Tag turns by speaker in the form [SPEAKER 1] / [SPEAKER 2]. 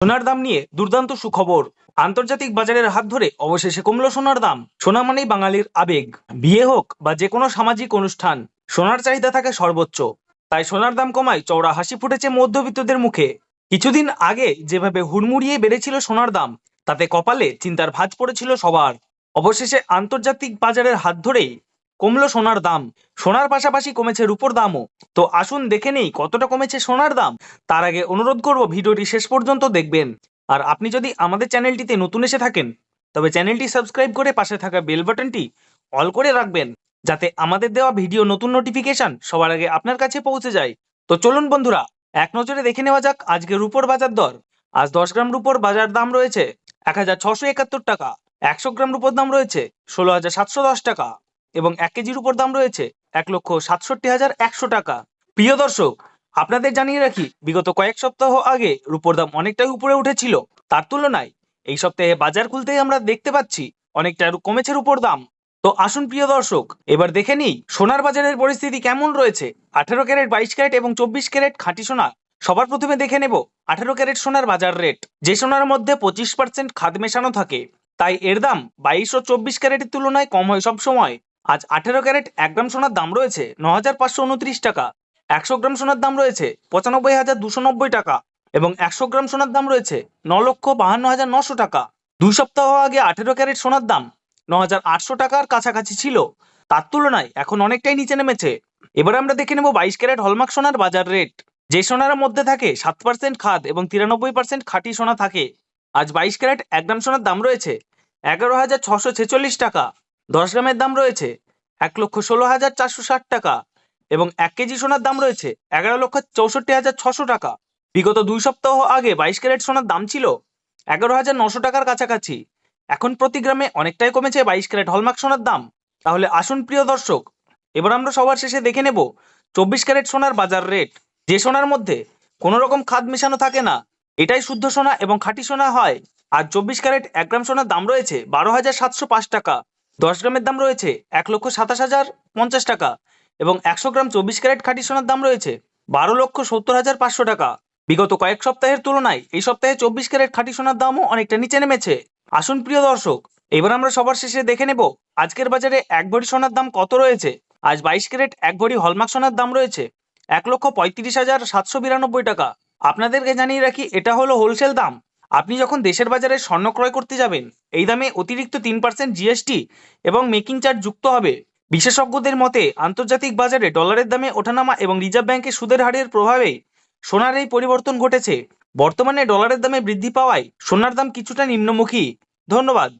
[SPEAKER 1] সোনার দাম নিয়ে দুর্দান্ত সুখবর। আন্তর্জাতিক বাজারের হাত ধরে অবশেষে কমলো সোনার দাম। সোনা মানেই বাঙালির আবেগ। বিয়ে হোক বা যে কোনো সামাজিক অনুষ্ঠান, সোনার চাহিদা থাকে সর্বোচ্চ। তাই সোনার দাম কমায় চওড়া হাসি ফুটেছে মধ্যবিত্তদের মুখে। কিছুদিন আগে যেভাবে হুড়মুড়িয়ে বেড়েছিল সোনার দাম, তাতে কপালে চিন্তার ভাঁজ পড়েছিল সবার। অবশেষে আন্তর্জাতিক বাজারের হাত ধরেই কমলো সোনার দাম। সোনার পাশাপাশি কমেছে রূপোর দামও। তো আসুন দেখে নেই কতটা কমেছে সোনার দাম। তার আগে অনুরোধ করব ভিডিওটি শেষ পর্যন্ত দেখবেন। আর আপনি যদি আমাদের চ্যানেলটিতে নতুন এসে থাকেন, তবে চ্যানেলটি সাবস্ক্রাইব করে পাশে থাকা বেল বাটনটি অল করে রাখবেন, যাতে আমাদের দেওয়া ভিডিও নতুন নোটিফিকেশন সবার আগে আপনার কাছে পৌঁছে যায়। তো চলুন বন্ধুরা, এক নজরে দেখে নেওয়া যাক আজকে রূপোর বাজার দর। আজ 10 গ্রাম রূপোর বাজার দাম রয়েছে 1671 টাকা। 100 গ্রাম রূপোর দাম রয়েছে 16,710 টাকা এবং 1 কেজির উপর দাম রয়েছে 1,67,100 টাকা। প্রিয় দর্শক, আপনাদের জানিয়ে রাখি, বিগত কয়েক সপ্তাহ আগে রূপোর দাম অনেকটাই উপরে উঠেছিল। তার তুলনায় এই সপ্তাহে বাজার খুলতেই আমরা দেখতে পাচ্ছি অনেকটা কমেছে রূপোর দাম। তো আসুন প্রিয় দর্শক, এবার দেখে নিই সোনার বাজারের পরিস্থিতি কেমন রয়েছে। 18 ক্যারেট, 22 ক্যারেট এবং 24 ক্যারেট খাঁটি সোনা। সবার প্রথমে দেখে নেব 18 ক্যারেট সোনার বাজার রেট। যে সোনার মধ্যে 25% খাদ মেশানো থাকে, তাই এর দাম 22 ও 24 ক্যারেটের তুলনায় কম হয় সবসময়। আজ 18 ক্যারেট 1 গ্রাম সোনার দাম রয়েছে 9,529 টাকা। 100 গ্রাম সোনার দাম রয়েছে 95,290 টাকা এবং 100 গ্রাম সোনার দাম রয়েছে 9,52,900 টাকা। 2 সপ্তাহ আগে 18 ক্যারেট সোনার দাম 9,800 টাকার কাছাকাছি ছিল। তার তুলনায় এখন অনেকটাই নিচে নেমেছে। এবার আমরা দেখে নেব 22 ক্যারেট হলমার্ক সোনার বাজার রেট। যে সোনার মধ্যে থাকে 7% খাদ এবং 93% খাঁটি সোনা থাকে। আজ 22 ক্যারেট 1 গ্রাম সোনার দাম রয়েছে 11,646 টাকা। 10 গ্রামের দাম রয়েছে 1,16,460 টাকা এবং 1 কেজি সোনার দাম রয়েছে 11,64,600 টাকা। বিগত 2 সপ্তাহ আগে 22 ক্যারেট সোনার দাম ছিল 11,900 টাকার কাছাকাছি। এখন প্রতি গ্রামে অনেকটাই কমেছে 22 ক্যারেট হলমার্ক সোনার দাম। তাহলে আসুন প্রিয় দর্শক, এবার আমরা সবার শেষে দেখে নেব 24 ক্যারেট সোনার বাজার রেট। যে সোনার মধ্যে কোনো রকম খাদ মেশানো থাকে না, এটাই শুদ্ধ সোনা এবং খাঁটি সোনা হয়। আর 24 ক্যারেট 1 গ্রাম সোনার দাম রয়েছে 12,705 টাকা। 10 গ্রামের দাম রয়েছে 1,27,050 টাকা এবং 100 গ্রাম 24 ক্যারেট খাঁটি সোনার দাম রয়েছে 12,70,500 টাকা। বিগত কয়েক সপ্তাহের তুলনায় এই সপ্তাহে 24 ক্যারেট খাঁটি সোনার দামও অনেকটা নিচে নেমেছে। আসুন প্রিয় দর্শক, এবার আমরা সবার শেষে দেখে নেব আজকের বাজারে 1 ভরি সোনার দাম কত রয়েছে। আজ 22 ক্যারেট 1 ভরি হলমার্ক সোনার দাম রয়েছে 1,35,792 টাকা। আপনাদেরকে জানিয়ে রাখি, এটা হলো হোলসেল দাম। আপনি যখন দেশের বাজারে স্বর্ণ ক্রয় করতে যাবেন, এই দামে অতিরিক্ত 3% জিএসটি এবং মেকিং চার্জ যুক্ত হবে। বিশেষজ্ঞদের মতে আন্তর্জাতিক বাজারে ডলারের দামে ওঠানামা এবং রিজার্ভ ব্যাংকের সুদের হারের প্রভাবে সোনার এই পরিবর্তন ঘটেছে। বর্তমানে ডলারের দামে বৃদ্ধি পাওয়ায় সোনার দাম কিছুটা নিম্নমুখী। ধন্যবাদ।